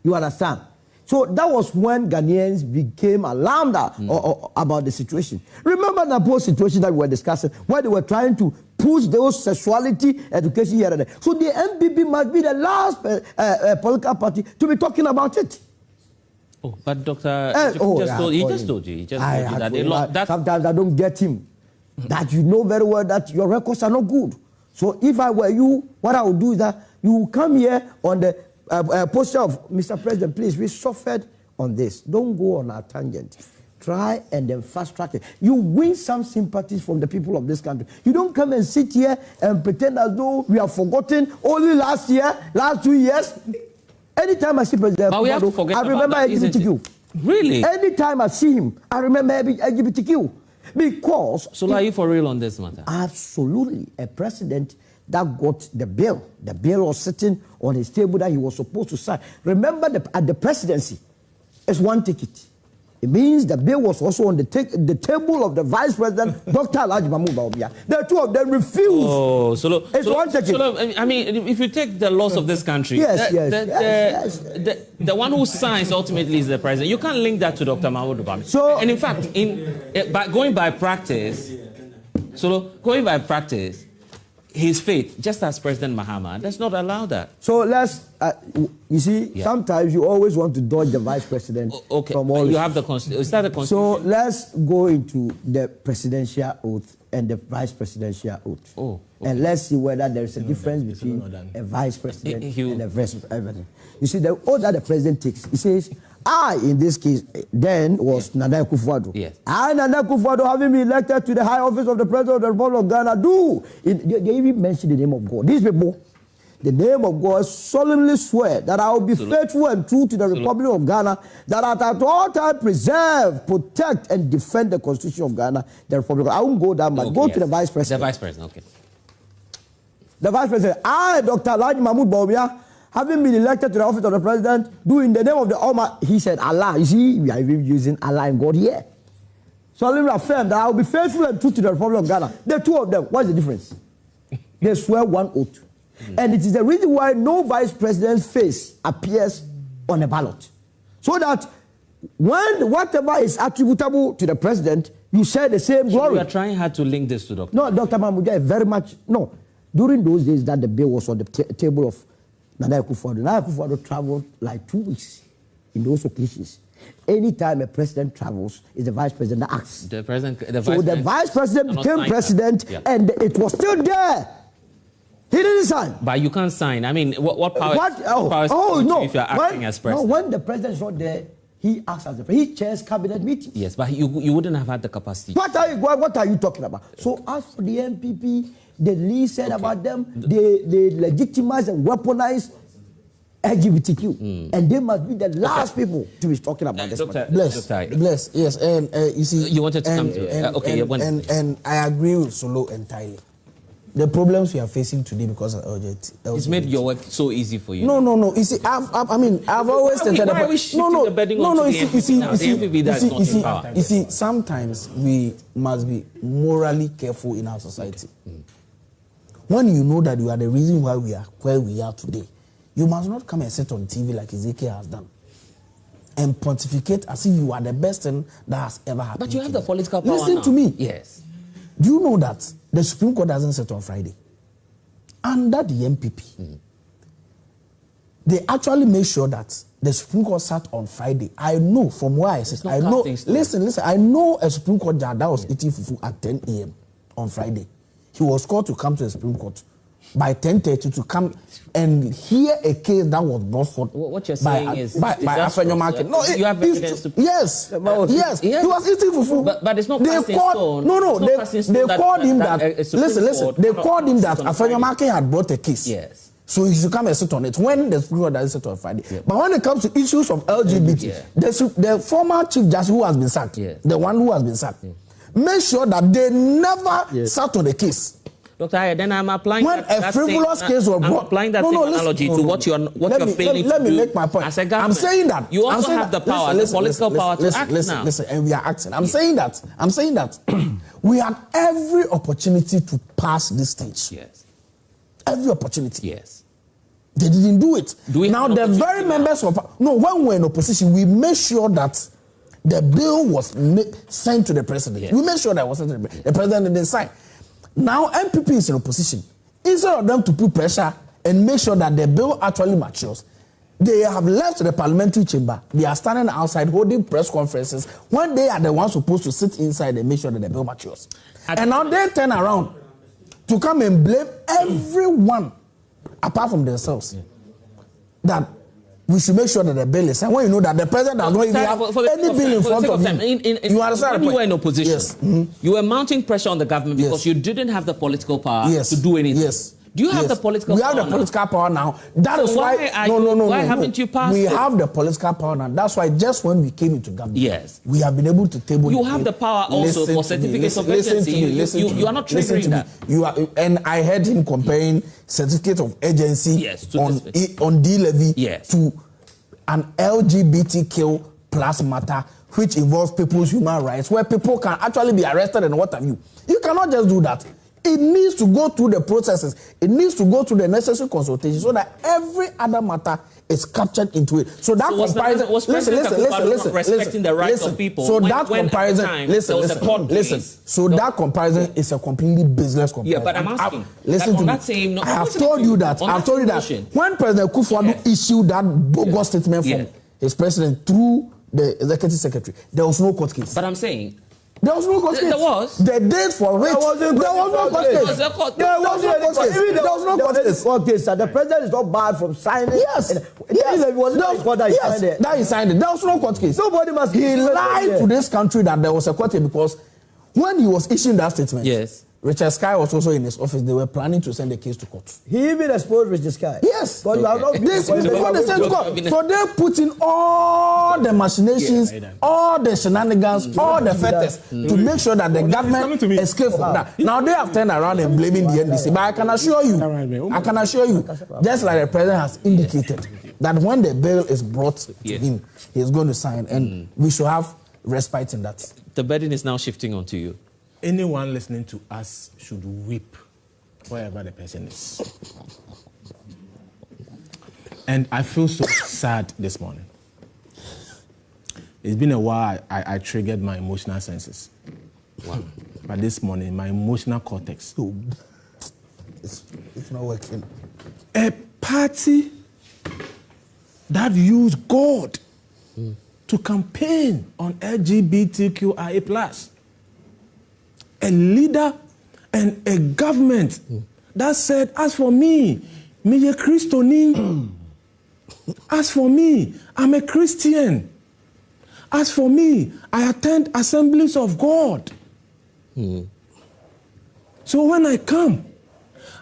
You understand? So that was when Ghanaians became alarmed about the situation. Remember the post situation that we were discussing, where they were trying to push those sexuality education here and there. So the NPP must be the last political party to be talking about it. Oh, but Doctor, he just told you that sometimes I don't get him. That you know very well that your records are not good. So if I were you, what I would do is that you will come here on the poster of Mr. President, please, we suffered on this. Don't go on a tangent. Try and then fast track it. You win some sympathies from the people of this country. You don't come and sit here and pretend as though we have forgotten only last 2 years. Anytime I see President, but we have to forget I remember LGBTQ. Really? Anytime I see him, I remember LGBTQ. Because... So are you for real on this matter? Absolutely. A president that got the bill. The bill was sitting on his table that he was supposed to sign. Remember, at the presidency, it's one ticket. It means the bill was also on the table of the vice president, Dr. Alhaji Mahmoud Bawumia. The two of them refused. Oh, it's one ticket. I mean, if you take the laws of this country, yes. The one who signs ultimately is the president. You can't link that to Dr. Mahmoud Bawumia. So, and in fact, going by practice, his faith, just as President Mahama, does not allow that. So let's, you see, sometimes you always want to dodge the vice president from all. You have the Constitution. Is that the Constitution? So let's go into the presidential oath and the vice presidential oath. Oh, okay. And let's see whether there is a difference between a vice president and a vice president. You see, the oath that the president takes, he says, I, in this case, then was Nana Akufo-Addo. Yes. I, Nana Akufo-Addo, having been elected to the high office of the President of the Republic of Ghana, they even mention the name of God. These people, the name of God, solemnly swear that I will be faithful and true to the Republic of Ghana, that at all times preserve, protect, and defend the Constitution of Ghana, the Republic. I won't go down, but go to the Vice President. The Vice President, okay. The Vice President, I, Dr. Alhaji Mahmoud Bawumia, having been elected to the office of the president, do in the name of the Almighty, he said, Allah. You see, we are even using Allah and God here. So I will affirm that I will be faithful and true to the Republic of Ghana. The two of them, what's the difference? They swear one oath. And it is the reason why no vice president's face appears on a ballot. So that when whatever is attributable to the president, you share the same glory. So you are trying hard to link this to Dr. No, Dr. Mahmoud, very much, no. During those days that the bill was on the table of Nana Akufo-Addo traveled like 2 weeks in those occasions. Anytime a president travels, it's the vice president that acts. The vice president became president, and it was still there. He didn't sign. But you can't sign. I mean, what power? No. If you're acting as president. No, when the president is not there, he acts as the president. He chairs cabinet meetings. Yes, but you wouldn't have had the capacity. What are you talking about? So as for the NPP, the Lee said about them, they legitimize and weaponize LGBTQ, and they must be the last people to be talking about this. Bless, yes, and you see, you wanted to come to and I agree with Solo entirely. The problems we are facing today because of LGBT. It's made your work so easy for you. No. You see, I've always stated about. You see, sometimes we must be morally careful in our society. When you know that you are the reason why we are where we are today, you must not come and sit on TV like Ezekiel has done and pontificate as if you are the best thing that has ever happened. But you have the political power. Listen to me. Yes. Do you know that the Supreme Court doesn't sit on Friday? Under the NPP, they actually made sure that the Supreme Court sat on Friday. I know from where I sit. I know. Listen. I know a Supreme Court judge that was eating fufu at 10 a.m. on Friday. He was called to come to the Supreme Court by 10:30 to come and hear a case that was brought forth. What you're saying is by Afenyo Market. No, you have evidence to prove. Yes. He was eating fufu. But it's not cast in stone. They called him that. Listen. They called him that Afenyo Market had brought a case. Yes. So he should come and sit on it when the Supreme Court doesn't sit on Friday. Yeah. But when it comes to issues of LGBT, the former Chief Justice who has been sacked, the one who has been sacked, make sure that they never sat on the case. Dr. Then I'm applying when a frivolous case was brought. I'm applying that same analogy to what you're failing to do. Let me make my point. As a government, I'm saying that you also have the power, the political power to act now. Listen, and we are acting. I'm saying that we had every opportunity to pass this stage. Yes. Every opportunity. Yes. They didn't do it. Now the very members of when we were in opposition, we made sure that the bill was sent to the president. Yes. We made sure that it was sent to the president. The president didn't sign. Now NPP is in opposition. Instead of them to put pressure and make sure that the bill actually matures, they have left the parliamentary chamber. They are standing outside holding press conferences when they are the ones supposed to sit inside and make sure that the bill matures. And now they turn around to come and blame everyone apart from themselves. That we should make sure that the bill is signed. When you know that the president does not even have any bill in front of him. You understand? When you were in opposition, you were mounting pressure on the government because you didn't have the political power to do anything. Yes. Do you have the political power? We have the political power now. That is why. Why haven't you passed it? We have the political power now. That's why just when we came into government, we have been able to table. You have the power also for certificates of agency. You are not triggering that. You are, and I heard him comparing certificate of agency on D-levy to an LGBTQ plus matter, which involves people's human rights, where people can actually be arrested and what have you. You cannot just do that. It needs to go through the processes. It needs to go through the necessary consultation so that every other matter is captured into it. So that comparison. Listen. Respecting the rights of people. So that comparison. Listen. So that comparison is a completely baseless comparison. Yeah, but I'm asking. Listen to me. I have told you that. When President Akufo-Addo issued that bogus statement from his president through the executive secretary, there was no court case. But I'm saying. There was no court case. There was. The date for which there was no court case. There was no court case. The president is not barred from signing. Yes. That he signed it. There was no court case. Nobody must. He lied to this country that there was a court case because when he was issuing that statement, Richard Sky was also in his office. They were planning to send the case to court. He even exposed Richard Sky. Yes. But you have not this before they sent to court. So they put in all the machinations, all the shenanigans, all the fetters to make sure that the government escaped from that. Now they have turned around and blaming the NDC. But I can assure you, just like the president has indicated, that when the bill is brought to him, he is going to sign, and we should have respite in that. The burden is now shifting onto you. Anyone listening to us should weep wherever the person is. And I feel so sad this morning. It's been a while I triggered my emotional senses. Wow. But this morning, my emotional cortex. It's not working. A party that use God to campaign on LGBTQIA+. A leader and a government that said, as for me, me a Christian. As for me, I'm a Christian. As for me, I attend assemblies of God. So when I come,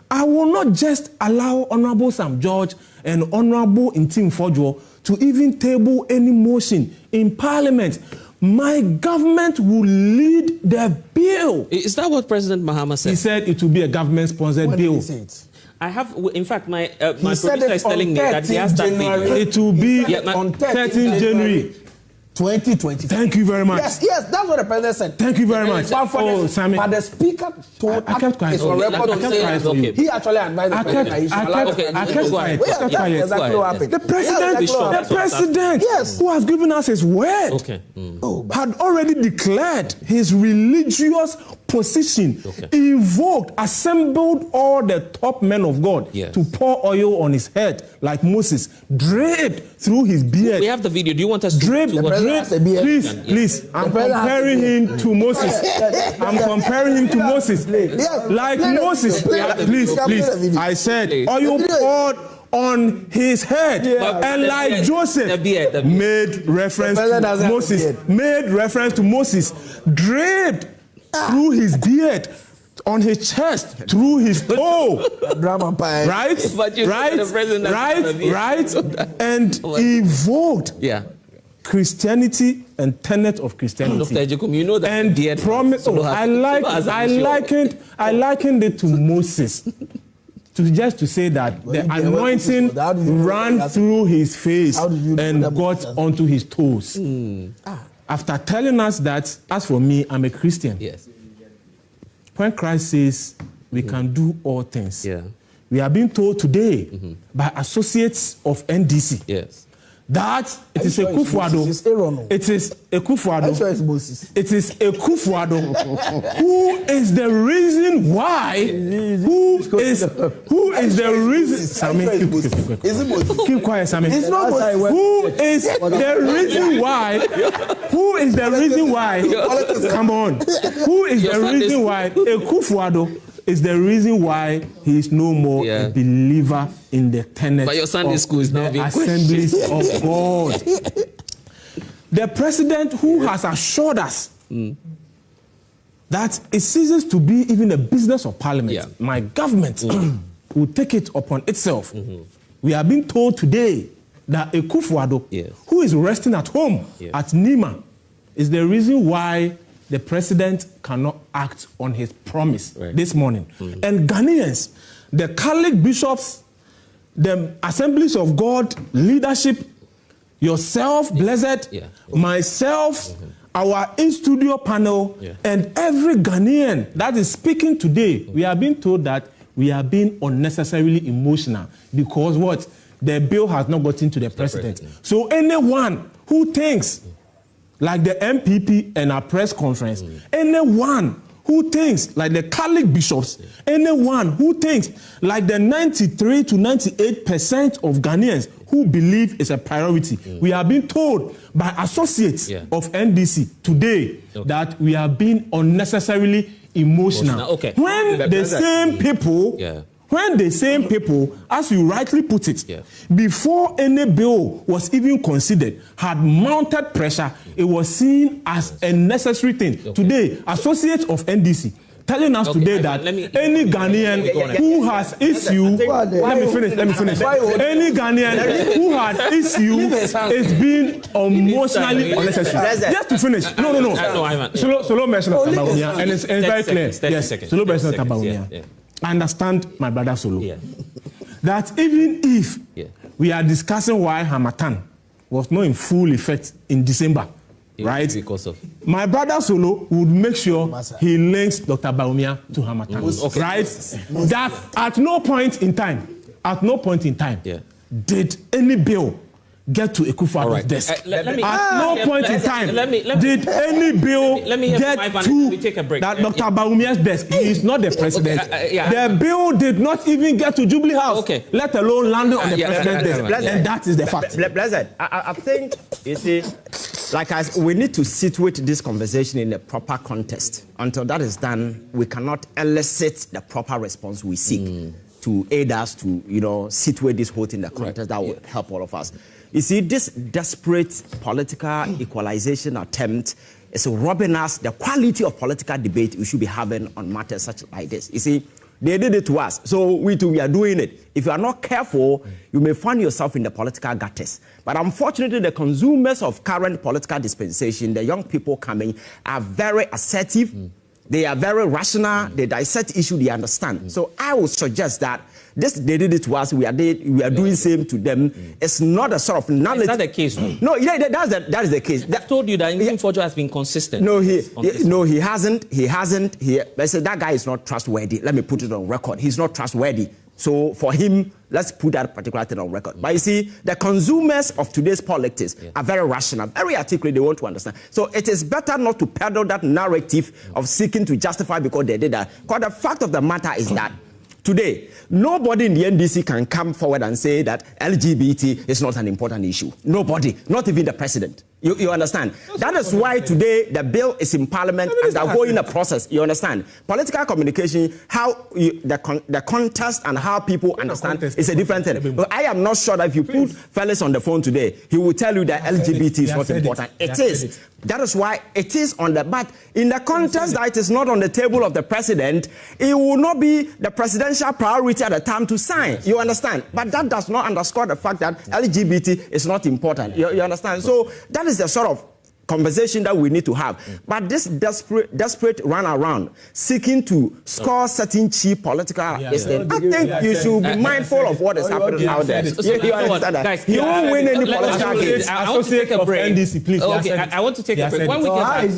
I will not just allow Honorable Sam George and Honorable Intim Fojo to even table any motion in Parliament. My government will lead the bill. Is that what President Mahama said? He said it will be a government-sponsored bill. Did he say it? I have, in fact, my producer is telling me that he has that video. It will be on 13th January. 2020. Thank you very much. Yes, that's what the president said. Thank you very much. Oh, Sammy. But the speaker told I kept quiet. it's on record to say okay. he actually advised the president that he should allow I kept quiet. That's exactly what happened. The president yes, who has given us his word had already declared his religious position, invoked, assembled all the top men of God to pour oil on his head like Moses, draped through his beard. We have the video. Do you want us to draped? Please. I'm comparing him to Moses. I'm comparing him to Moses. Like Moses. Please. I said oil poured on his head, and like Joseph made reference to Moses, draped through his beard, on his chest, through his toe, right, and evoked Christianity and tenet of Christianity. Dr. Jacob, you know that and promise. I likened it to Moses. To say that the anointing ran through his face and got onto his toes. After telling us that, as for me, I'm a Christian. Yes. When Christ says we can do all things, we are being told today by associates of NDC that it is a Kufuado. It is a Kufuado. It is a Kufuado who is the reason why. Who is the reason? Sammy, keep quiet, Sammy. It's not who is the reason why? Who is the reason why? Come on. Who is the reason why a Kufuado is the reason why he is no more a believer in the tenets but your Sunday school is now being assemblies of God. The president who has assured us that it ceases to be even a business of Parliament, my government will take it upon itself. We are being told today that a Kufuado who is resting at home at Nima is the reason why the president cannot act on his promise this morning. And Ghanaians, the Catholic bishops, the assemblies of God, leadership, yourself, Blessed, myself, our in-studio panel, and every Ghanaian that is speaking today, we are being told that we are being unnecessarily emotional because what? The bill has not gotten to the president. So anyone who thinks like the NPP and our press conference, anyone who thinks like the Catholic bishops, anyone who thinks like the 93 to 98% of Ghanaians who believe it's a priority. We are being told by associates of NDC today that we are being unnecessarily emotional. When the same people when the same people, as you rightly put it, before any bill was even considered, had mounted pressure, it was seen as a necessary thing. Today, associates of NDC telling us today that any Ghanaian who has issue, let me finish. Any Ghanaian who has issue is being emotionally unnecessary. Just to finish. No. Solo mention of Tabaonia, and it's very clear. Yes, Solo mention of Tabaonia. I understand my brother Solo. That even if we are discussing why Harmattan was not in full effect in December, right? Because of my brother Solo would make sure he links Dr. Baumia to Harmattan, right? That at no point in time, did any bill get to Akufo-Addo's desk. At no point in time did any bill get to that Dr. Bawumia's desk. He is not the president. The bill did not even get to Jubilee House, let alone land on the president's desk. And that is the fact. Blessed, I think, you see, we need to situate this conversation in a proper context. Until that is done, we cannot elicit the proper response we seek to aid us to, situate this whole thing in the context that would help all of us. You see, this desperate political equalization attempt is robbing us the quality of political debate we should be having on matters such like this. You see, they did it to us, so we too, we are doing it. If you are not careful, you may find yourself in the political gutters. But unfortunately, the consumers of current political dispensation, the young people coming, are very assertive. They are very rational. They dissect issue. They understand. So I would suggest that they did it to us. We are doing same to them. It's not a sort of knowledge. Is that the case? No, that is the case. I told you that Fojo has been consistent. No, he hasn't. I said that guy is not trustworthy. Let me put it on record. He's not trustworthy. So for him, let's put that particular thing on record. But you see, the consumers of today's politics are very rational, very articulate. They want to understand. So it is better not to peddle that narrative of seeking to justify because they did that. Because the fact of the matter is that today, nobody in the NDC can come forward and say that LGBT is not an important issue. Nobody, not even the president. You understand? That is why today the bill is in Parliament and they're going the process. You understand? Political communication, the context and how people understand is a different thing. But I am not sure that if you put fellas on the phone today, he will tell you that LGBT is not important. It is. That is why it is on the, but in the context that it is not on the table of the president, it will not be the presidential priority at the time to sign. You understand? But that does not underscore the fact that LGBT is not important. You understand? So that is the sort of conversation that we need to have. But this desperate run around seeking to score certain cheap political I think you should be mindful of what is happening out there. You understand that? Guys, you won't win any political games. I want to take a break. NDC, please. Okay, I want to take a break. When we get back,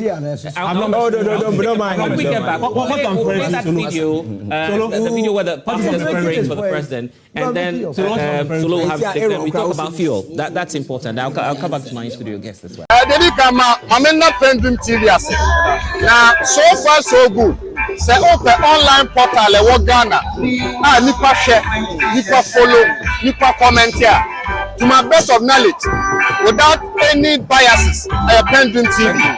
don't mind. when we get back, we'll play that video, the video where the party is praying for the president, and then Solo will have to take them. We talk about fuel. That's important. I'll come back to my studio guest as well. I'm not PENDREAM TV. Now, so far so good. Say open online portal e Ghana. Nipa share, nipa follow, nipa comment here. To my best of knowledge, without any biases, PENDREAM TV.